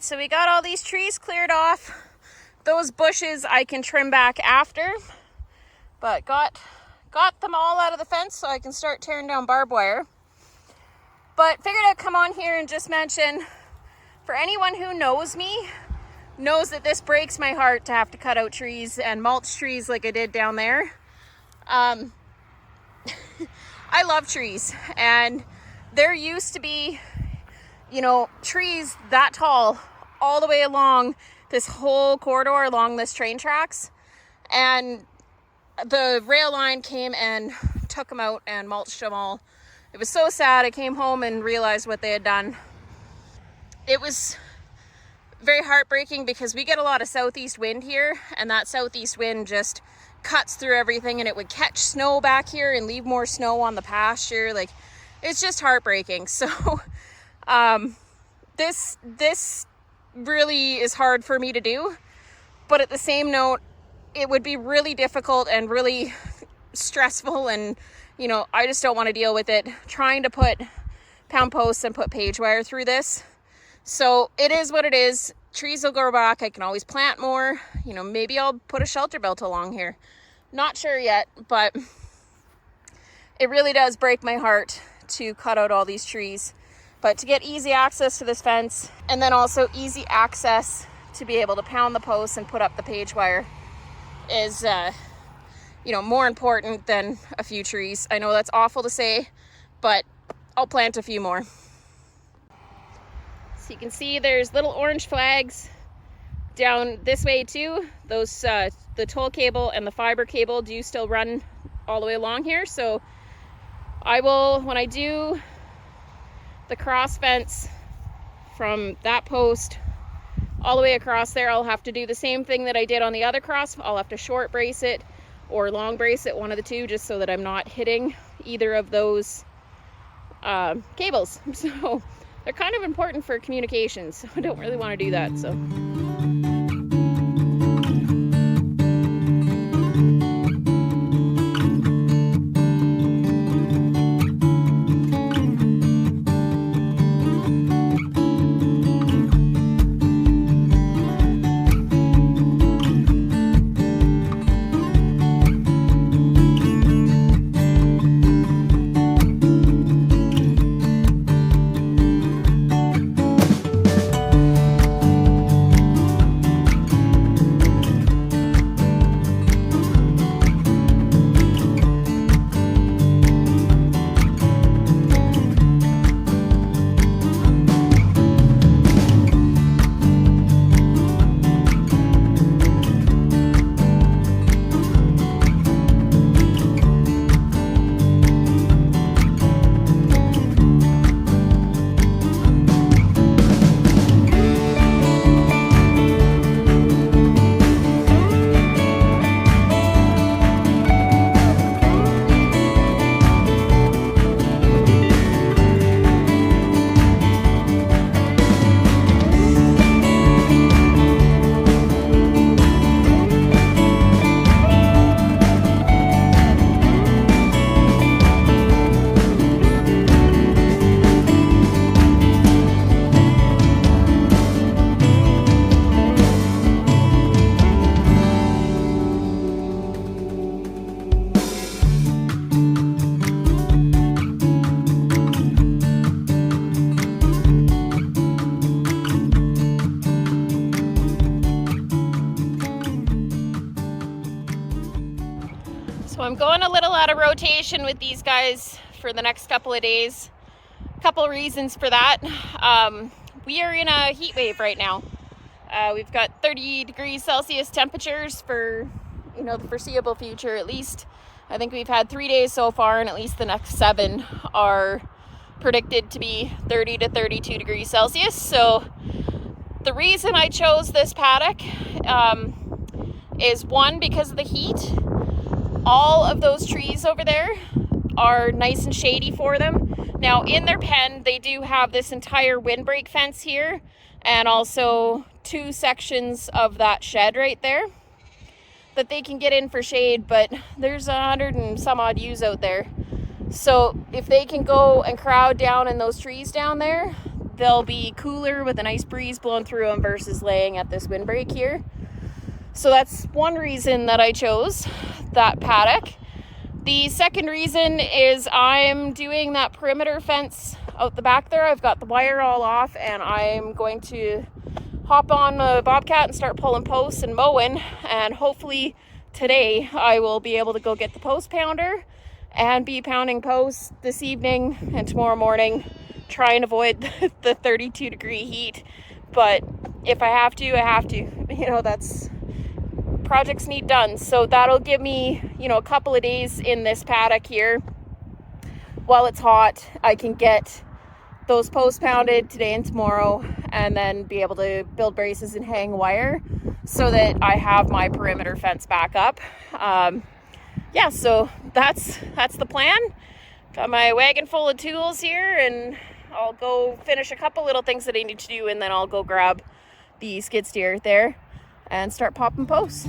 so we got all these trees cleared off. Those bushes I can trim back after, but got them all out of the fence so I can start tearing down barbed wire. But figured I'd come on here and just mention, for anyone who knows me, knows that this breaks my heart to have to cut out trees and mulch trees like I did down there. I love trees, and there used to be, you know, trees that tall all the way along this whole corridor along this train tracks, and the rail line came and took them out and mulched them all. It was so sad. I came home and realized what they had done. It was very heartbreaking because we get a lot of southeast wind here, and that southeast wind just cuts through everything, and it would catch snow back here and leave more snow on the pasture. Like, it's just heartbreaking. So this really is hard for me to do, but at the same note, it would be really difficult and really stressful, and you know, I just don't want to deal with it trying to put pound posts and put page wire through this. So it is what it is. Trees will grow back. I can always plant more. You know, maybe I'll put a shelter belt along here. Not sure yet, but it really does break my heart to cut out all these trees. But to get easy access to this fence, and then also easy access to be able to pound the posts and put up the page wire is, you know, more important than a few trees. I know that's awful to say, but I'll plant a few more. So you can see there's little orange flags down this way too. Those, the toll cable and the fiber cable do still run all the way along here. So I will, when I do the cross fence from that post all the way across there, I'll have to do the same thing that I did on the other cross. I'll have to short brace it or long brace it, one of the two, just so that I'm not hitting either of those cables. So they're kind of important for communication, so I don't really want to do that. So I'm going a little out of rotation with these guys for the next couple of days. A couple of reasons for that. We are in a heat wave right now. We've got 30 degrees Celsius temperatures for, you know, the foreseeable future at least. I think we've had 3 days so far, and at least the next 7 are predicted to be 30 to 32 degrees Celsius. So the reason I chose this paddock is one, because of the heat. All of those trees over there are nice and shady for them. Now in their pen, they do have this entire windbreak fence here, and also 2 sections of that shed right there that they can get in for shade, but there's 100 and some odd ewes out there. So if they can go and crowd down in those trees down there, they'll be cooler with a nice breeze blowing through them versus laying at this windbreak here. So that's one reason that I chose that paddock. The second reason is I'm doing that perimeter fence out the back there. I've got the wire all off, and I'm going to hop on a bobcat and start pulling posts and mowing, and hopefully today I will be able to go get the post pounder and be pounding posts this evening and tomorrow morning. Try and avoid the 32-degree heat, but if I have to, I have to. You know, that's projects need done. So that'll give me, you know, a couple of days in this paddock here while it's hot. I can get those posts pounded today and tomorrow, and then be able to build braces and hang wire so that I have my perimeter fence back up. Yeah, so that's the plan. Got my wagon full of tools here, and I'll go finish a couple little things that I need to do, and then I'll go grab the skid steer there and start popping posts.